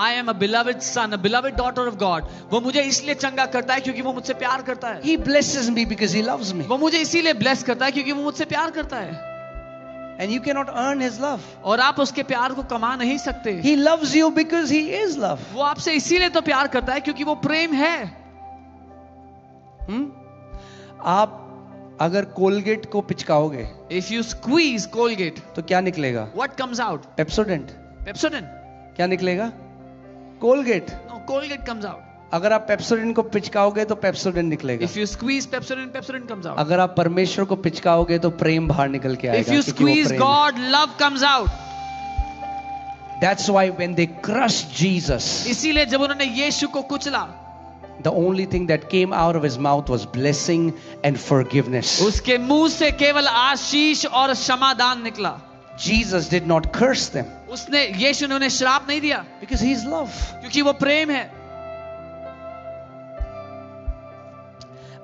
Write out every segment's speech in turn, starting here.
I am a beloved son, a beloved daughter of God. वो मुझे इसलिए चंगा करता है क्योंकि वो मुझसे प्यार करता है. He blesses me because he loves me. वो मुझे इसीलिए bless करता है क्योंकि वो मुझसे प्यार करता है. And you cannot earn his love. और आप उसके प्यार को कमा नहीं सकते. He loves you because he is love. वो आपसे इसीलिए तो प्यार करता है क्योंकि वो प्रेम है. आप अगर कोलगेट को पिचकाओगे, If you squeeze Colgate, तो क्या निकलेगा? what comes out? Pepsodent. Pepsodent. क्या निकलेगा? Colgate. No, Colgate comes out. अगर आप पेप्सोडेंट को पिचकाओगे तो पेप्सोडेंट निकलेगा. If you squeeze Pepsodent, Pepsodent comes out. अगर आप परमेश्वर को पिचकाओगे तो प्रेम बाहर निकल के आएगा. If you squeeze God, love comes out. That's why when they crushed Jesus, इसीलिए जब उन्होंने यीशु को कुचला, the only thing that came out of his mouth was blessing and forgiveness. उसके मुंह से केवल आशीष और क्षमादान निकला. Jesus did not curse them उसने यीशु ने उन्हें श्राप नहीं दिया because he is love. क्योंकि वो प्रेम है.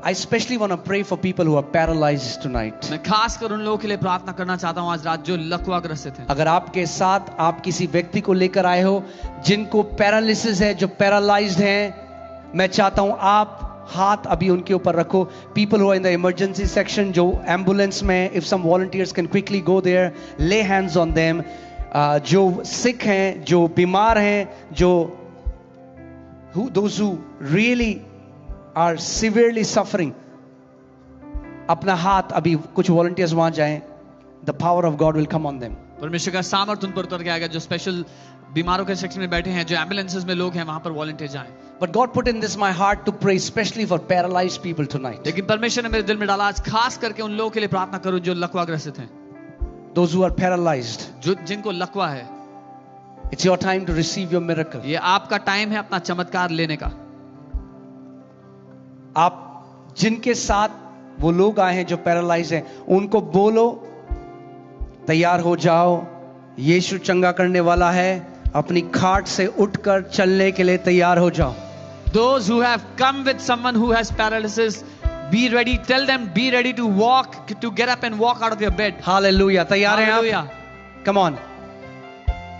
I especially want to pray for people who are paralyzed tonight. मैं खास कर उन लोगों के लिए प्रार्थना करना चाहता हूँ आज रात जो लकवा ग्रसित हैं. अगर आपके साथ आप किसी व्यक्ति को लेकर आए हो जिनको पैरालिसिस है, जो पैरालाइज्ड हैं, मैं चाहता हूं आप हाथ अभी उनके ऊपर रखो. People who are in the emergency section, जो एम्बुलेंस में, if some volunteers can quickly go there, lay hands on them. जो सिक हैं, जो बीमार हैं, जो those who really are severely suffering, अपना हाथ अभी कुछ volunteers वहां जाएं. The power of God will come on them. परमेश्वर का सामर्थ्य उन पर उतर के आएगा जो स्पेशल बीमारों के सेक्शन में बैठे हैं, जो एम्बुलेंसेस में लोग हैं, वहां पर वॉलंटियर जाएं. But God put in this my heart to pray especially for paralyzed people tonight. लेकिन परमेश्वर ने मेरे दिल में डाला आज खास करके उन लोगों के लिए प्रार्थना करूं जो लकवा ग्रसित हैं. Those who are paralyzed, जो जिनको लकवा है, it's your time to receive your miracle. ये आपका टाइम है अपना चमत्कार लेने का. आप जिनके साथ वो लोग आए हैं जो पैरालाइज हैं, उनको बोलो तैयार हो जाओ, यीशु चंगा करने वाला है, अपनी खाट से उठकर चलने के लिए तैयार हो जाओ. Those who have come with someone who has paralysis, be ready. Tell them be ready to walk, to get up and walk out of your bed. Hallelujah. तैयार हैं आप? Hallelujah. Come on.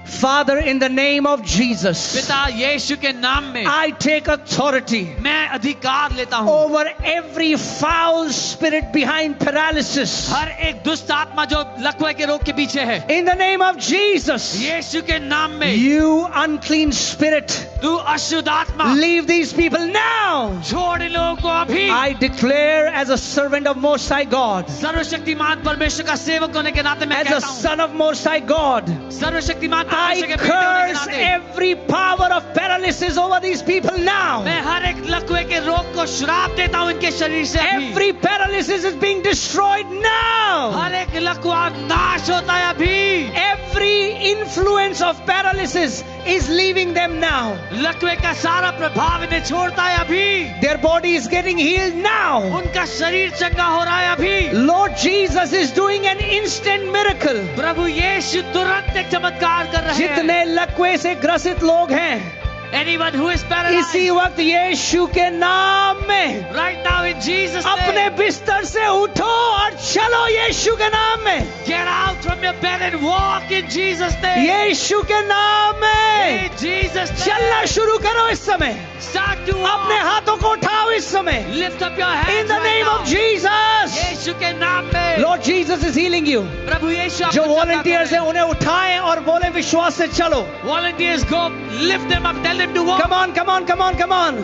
Father, in the name of Jesus, पिता यीशु के नाम में I take authority मैं अधिकार लेता हूँ over every foul spirit behind paralysis. हर एक दुष्ट आत्मा जो लकवे के रोग के पीछे है. In the name of Jesus, यीशु के नाम में you unclean spirit, तू अशुद्ध आत्मा leave these people now. छोड़ इन लोगों को अभी. I declare as a servant of Most High God, सर्वशक्तिमान परमेश्वर का सेवक होने के नाते मैं as a कहता हूँ, son of Most High God, सर्वशक्तिमान I परमेश्वर के बेटे होने के curse नाते every power of paralysis over these people now. मैं हर एक लकवे के रोग को श्राप देता हूँ इनके शरीर से अभी. Every paralysis is being destroyed now. हर एक लकवा नाश होता है अभी. Every influence of paralysis is leaving them now. लकवे का सारा प्रभाव इन्हें छोड़ता है अभी. Their body is getting healed now. उनका शरीर चंगा हो रहा है अभी. Lord Jesus is doing an instant miracle. प्रभु यीशु तुरंत एक चमत्कार कर रहे हैं. जितने लकवे से ग्रसित लोग हैं, Anyone who is paralyzed, इसी वक्त यीशु के नाम में right now in Jesus' अपने name, बिस्तर से उठो और चलो यीशु के नाम में. get out from your bed and walk in Jesus' name. यीशु के नाम में In Jesus' name, चलना शुरू करो इस समय. start to अपने walk. हाथों को उठाओ इस समय. Lift up your hands In the right name now. of Jesus. यीशु के नाम में. Lord Jesus is healing you. प्रभु यीशु जो आपको चंगा वॉलंटियर्स हैं करे. उन्हें उठाएं और बोले विश्वास से चलो. Volunteers go, lift them up, tell them to walk. Come on, come on, come on, come on.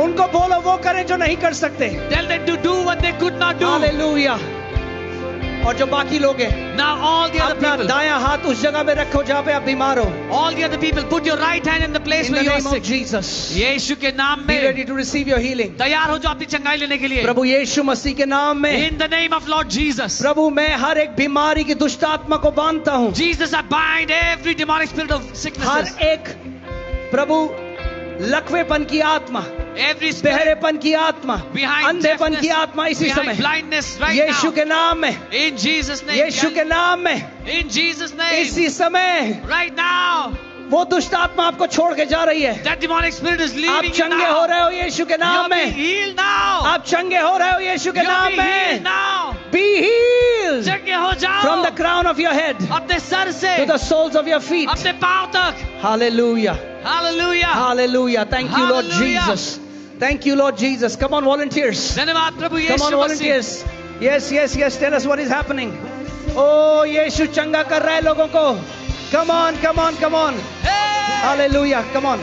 उनको बोलो वो करें जो नहीं कर सकते. Tell them to do what they could not do. Hallelujah. और जो बाकी लोग हैं, Now all the other अपना people, दायां हाथ उस जगह में रखो जहां पे आप बीमार हो. all the other people, put your right hand in the place In the where you are name of sick. Jesus. यीशु के नाम Be में ready to receive your healing. तैयार हो जाओ अपनी चंगाई लेने के लिए. प्रभु यीशु मसीह के नाम में, In the name of Lord Jesus. प्रभु मैं हर एक बीमारी की दुष्ट आत्मा को बांधता हूँ. Jesus, I bind every demonic spirit of sicknesses. हर एक प्रभु लकवेपन की आत्मा, Every spirit बहरेपन की आत्मा, behind अंधेपन deafness, की आत्मा इसी behind समय blindness right यीशु now. के नाम में, In Jesus' name. यीशु के नाम में, In Jesus' name. इसी समय Right now. वो दुष्ट आत्मा आपको छोड़ के जा रही है. That demonic spirit is आप leaving you चंगे हो now. रहे हो यीशु के नाम You're being में. healed now. आप चंगे हो रहे हो यीशु के You're नाम being healed में. now. Be healed चंगे हो जाओ. from the crown of your head अपने सर से to the soles of your feet. अपने पांव तक. Hallelujah. Hallelujah. Hallelujah. Thank you, Lord Hallelujah. Jesus. Thank you, Lord Jesus. Come on, volunteers. धन्यवाद प्रभु Come on, Yeshu Masih. volunteers. Yes, yes, yes. Tell us what is happening. Oh, यीशु चंगा कर रहा है लोगों को. Come on, come on, come on. Hey! Hallelujah. Come on.